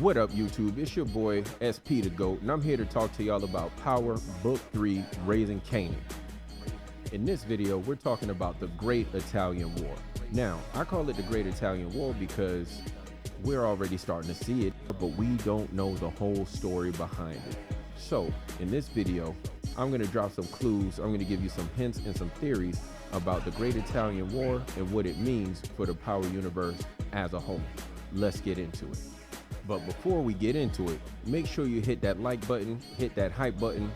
What up, YouTube? It's your boy SP the GOAT, and I'm here to talk to y'all about Power Book 3, Raising Kanan. In this video, we're talking about the Great Italian War. Now, I call it the Great Italian War because we're already starting to see it, but we don't know the whole story behind it. So, in this video, I'm going to drop some clues, I'm going to give you some hints and some theories about the Great Italian War and what it means for the Power universe as a whole. Let's get into it. But before we get into it, make sure you hit that like button, hit that hype button,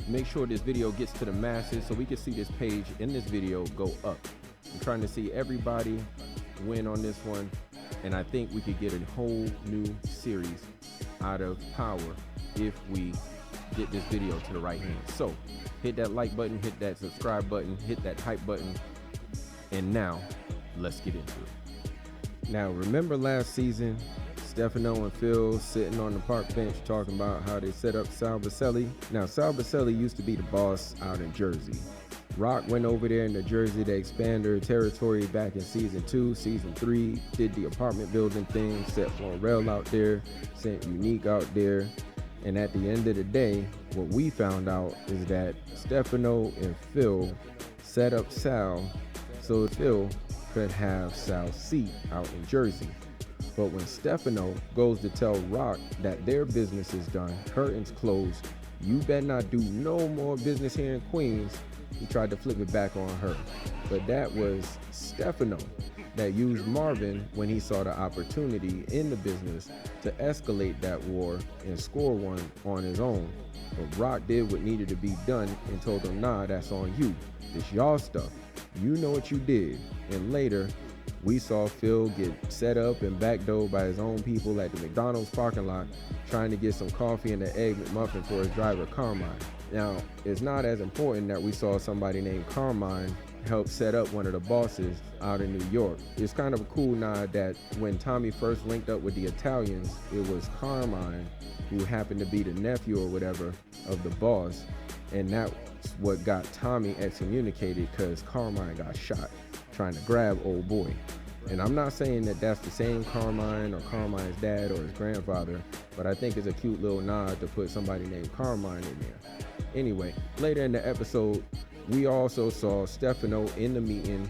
make sure this video gets to the masses so we can see this page in this video go up. I'm trying to see everybody win on this one, and I think we could get a whole new series out of Power if we get this video to the right hands. So hit that like button, hit that subscribe button, hit that hype button, and now let's get into it. Now, remember last season, Stefano and Phil sitting on the park bench talking about how they set up Sal Baselli. Now, Sal Baselli used to be the boss out in Jersey. Rock went over there in New Jersey to expand their territory back in season 2, season 3, did the apartment building thing, set Florell out there, sent Unique out there. And at the end of the day, what we found out is that Stefano and Phil set up Sal so Phil could have Sal's seat out in Jersey. But when Stefano goes to tell Rock that their business is done, curtains closed, you better not do no more business here in Queens, he tried to flip it back on her. But that was Stefano that used Marvin when he saw the opportunity in the business to escalate that war and score one on his own. But Rock did what needed to be done and told him, nah, that's on you. It's y'all stuff. You know what you did. And later, we saw Phil get set up and backdoored by his own people at the McDonald's parking lot trying to get some coffee and an egg McMuffin for his driver, Carmine. Now, it's not as important that we saw somebody named Carmine help set up one of the bosses out in New York. It's kind of a cool nod that when Tommy first linked up with the Italians, it was Carmine who happened to be the nephew or whatever of the boss, and that's what got Tommy excommunicated because Carmine got shot trying to grab old boy. And I'm not saying that that's the same Carmine or Carmine's dad or his grandfather, but I think it's a cute little nod to put somebody named Carmine in there. Anyway, later in the episode, we also saw Stefano in the meeting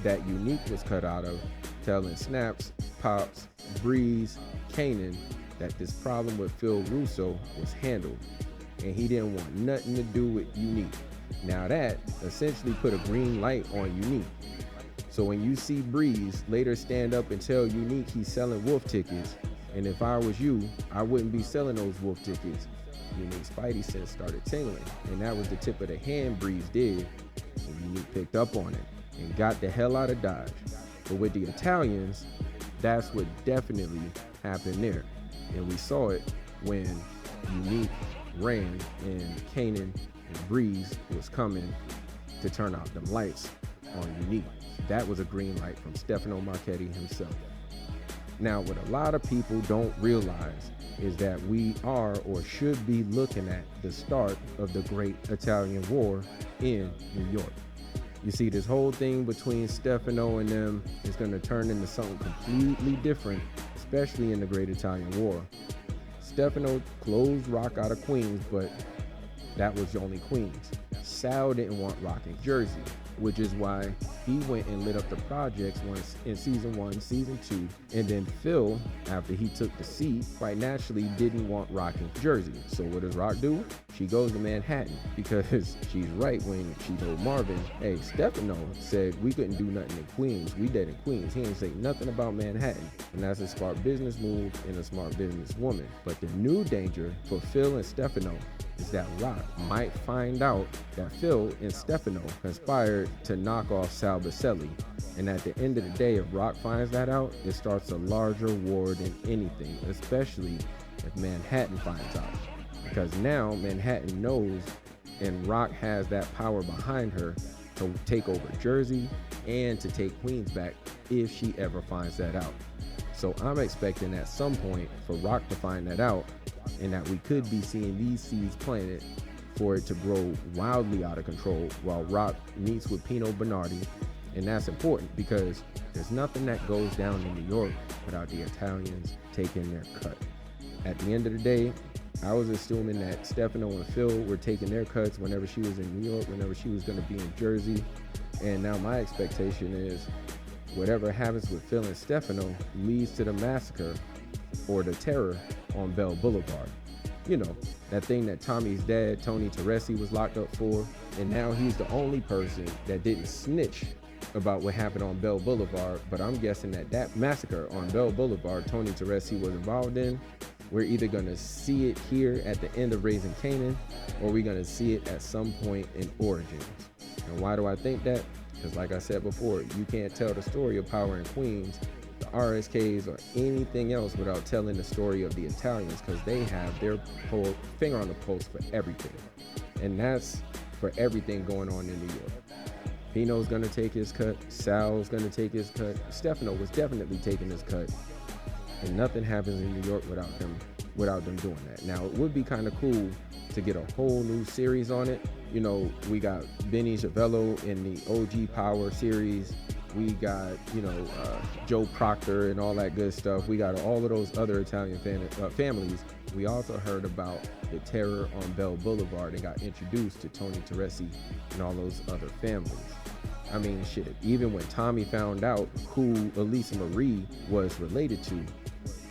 that Unique was cut out of, telling Snaps, Pops, Breeze, Kanan that this problem with Phil Russo was handled, and he didn't want nothing to do with Unique. Now that essentially put a green light on Unique. So when you see Breeze later stand up and tell Unique he's selling wolf tickets, and if I was you, I wouldn't be selling those wolf tickets, Unique's spidey sense started tingling, and that was the tip of the hand Breeze did, and Unique picked up on it and got the hell out of Dodge. But with the Italians, that's what definitely happened there, and we saw it when Unique ran and Kanan and Breeze was coming to turn out them lights on Unique. That was a green light from Stefano Marchetti himself. Now, what a lot of people don't realize is that we are or should be looking at the start of the Great Italian War in New York. You see, this whole thing between Stefano and them is going to turn into something completely different, especially in the Great Italian War. Stefano closed Rock out of Queens, but that was only Queens. Sal didn't want Rock in Jersey, which is why he went and lit up the projects once in season 1, season 2, and then Phil, after he took the seat, quite naturally didn't want Rock in Jersey. So what does Rock do? She goes to Manhattan because she's right when she told Marvin, hey, Stefano said we couldn't do nothing in Queens. We dead in Queens. He ain't say nothing about Manhattan. And that's a smart business move and a smart business woman. But the new danger for Phil and Stefano is that Rock might find out that Phil and Stefano conspired to knock off Sal Baselli. And at the end of the day, if Rock finds that out, it starts a larger war than anything, especially if Manhattan finds out. Because now Manhattan knows, and Rock has that power behind her to take over Jersey and to take Queens back if she ever finds that out. So I'm expecting at some point for Rock to find that out, and that we could be seeing these seeds planted for it to grow wildly out of control while Rock meets with Pino Bernardi. And that's important because there's nothing that goes down in New York without the Italians taking their cut. At the end of the day, I was assuming that Stefano and Phil were taking their cuts whenever she was in New York, whenever she was going to be in Jersey. And now my expectation is whatever happens with Phil and Stefano leads to the massacre or the terror on Bell Boulevard. You know, that thing that Tommy's dad, Tony Teresi, was locked up for. And now he's the only person that didn't snitch about what happened on Bell Boulevard. But I'm guessing that massacre on Bell Boulevard, Tony Teresi was involved in. We're either going to see it here at the end of Raising Kanan, or we're going to see it at some point in Origins. And why do I think that? Because like I said before, you can't tell the story of Power and Queens, the RSKs, or anything else without telling the story of the Italians, because they have their finger on the pulse for everything. And that's for everything going on in New York. Pino's going to take his cut. Sal's going to take his cut. Stefano was definitely taking his cut. And nothing happens in New York without them doing that. Now, it would be kind of cool to get a whole new series on it. You know, we got Benny Chavello in the OG Power series. We got, Joe Proctor and all that good stuff. We got all of those other Italian families. We also heard about the terror on Bell Boulevard and got introduced to Tony Teresi and all those other families. I mean, shit, even when Tommy found out who Elisa Marie was related to,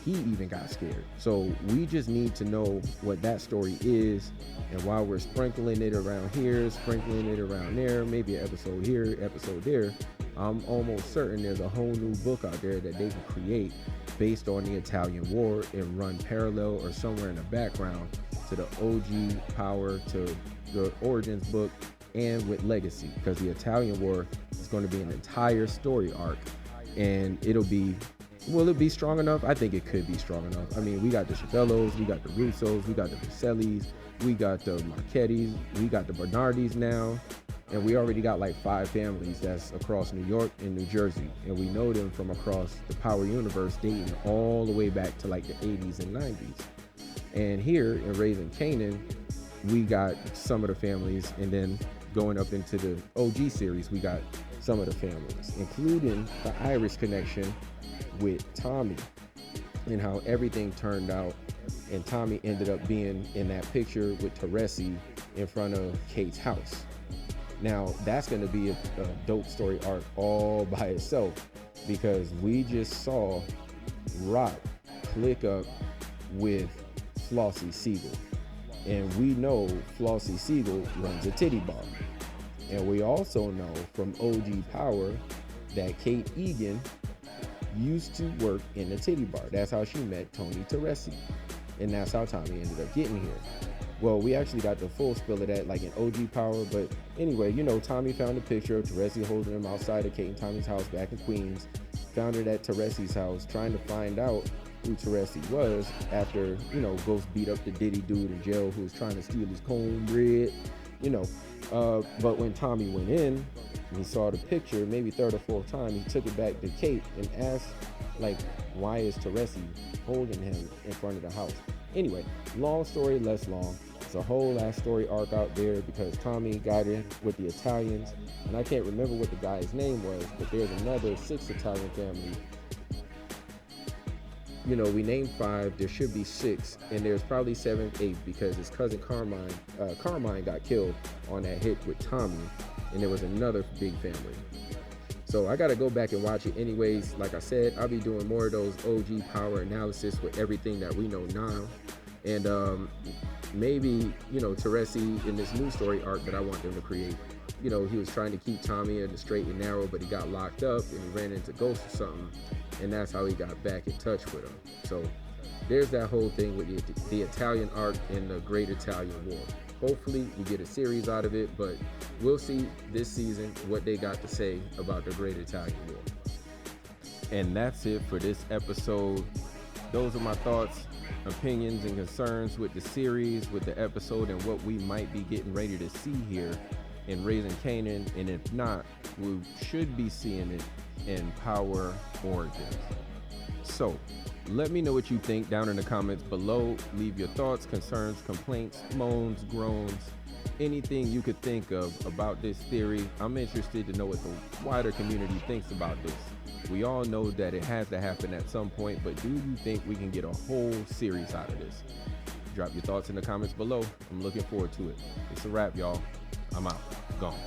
he even got scared. So we just need to know what that story is. And while we're sprinkling it around here, sprinkling it around there, maybe an episode here, episode there, I'm almost certain there's a whole new book out there that they can create based on the Italian War and run parallel or somewhere in the background to the OG Power, to the Origins book, and with Legacy, because the Italian War is going to be an entire story arc, and will it be strong enough? I think it could be strong enough. I mean, we got the Chavellos, we got the Russos, we got the Visellis, we got the Marchettis, we got the Bernardis now, and we already got like 5 families that's across New York and New Jersey, and we know them from across the Power universe dating all the way back to like the 80s and 90s. And here in Raising Kanan, we got some of the families, and then going up into the OG series, we got some of the families, including the Irish connection with Tommy and how everything turned out, and Tommy ended up being in that picture with Teresi in front of Kate's house. Now that's going to be a dope story arc all by itself, because we just saw Rock click up with Flossie Siegel, and we know Flossie Siegel runs a titty bar, and we also know from OG Power that Kate Egan used to work in the titty bar. That's how she met Tony Teresi, and that's how Tommy ended up getting here. Well, we actually got the full spill of that like in OG Power, but anyway, Tommy found a picture of Teresi holding him outside of Kate and Tommy's house back in Queens, found her at Teresi's house, trying to find out who Teresi was after, Ghost beat up the Diddy dude in jail who was trying to steal his cornbread, but when Tommy went in and he saw the picture, maybe third or fourth time, he took it back to Kate and asked, like, why is Teresi holding him in front of the house? Anyway, long story less long. It's a whole ass story arc out there because Tommy got in with the Italians, and I can't remember what the guy's name was, but there's another 6 Italian family. We named 5, there should be 6, and there's probably 7, 8, because his cousin Carmine got killed on that hit with Tommy, and there was another big family. So I gotta go back and watch it anyways. Like I said, I'll be doing more of those OG Power analysis with everything that we know now. And maybe, Teresi in this new story arc that I want them to create, he was trying to keep Tommy in the straight and narrow, but he got locked up and he ran into Ghost or something, and that's how he got back in touch with him. So there's that whole thing with the Italian arc in the Great Italian War. Hopefully we get a series out of it, but we'll see this season what they got to say about the Great Italian War. And that's it for this episode. Those are my thoughts, opinions, and concerns with the series, with the episode, and what we might be getting ready to see here in Raising Kanan. And if not, we should be seeing it in Power Origins. So let me know what you think down in the comments below. Leave your thoughts, concerns, complaints, moans, groans, anything you could think of about this theory. I'm interested to know what the wider community thinks about this. We all know that it has to happen at some point, but do you think we can get a whole series out of this? Drop your thoughts in the comments below. I'm looking forward to it. It's a wrap, y'all. I'm out. Gone.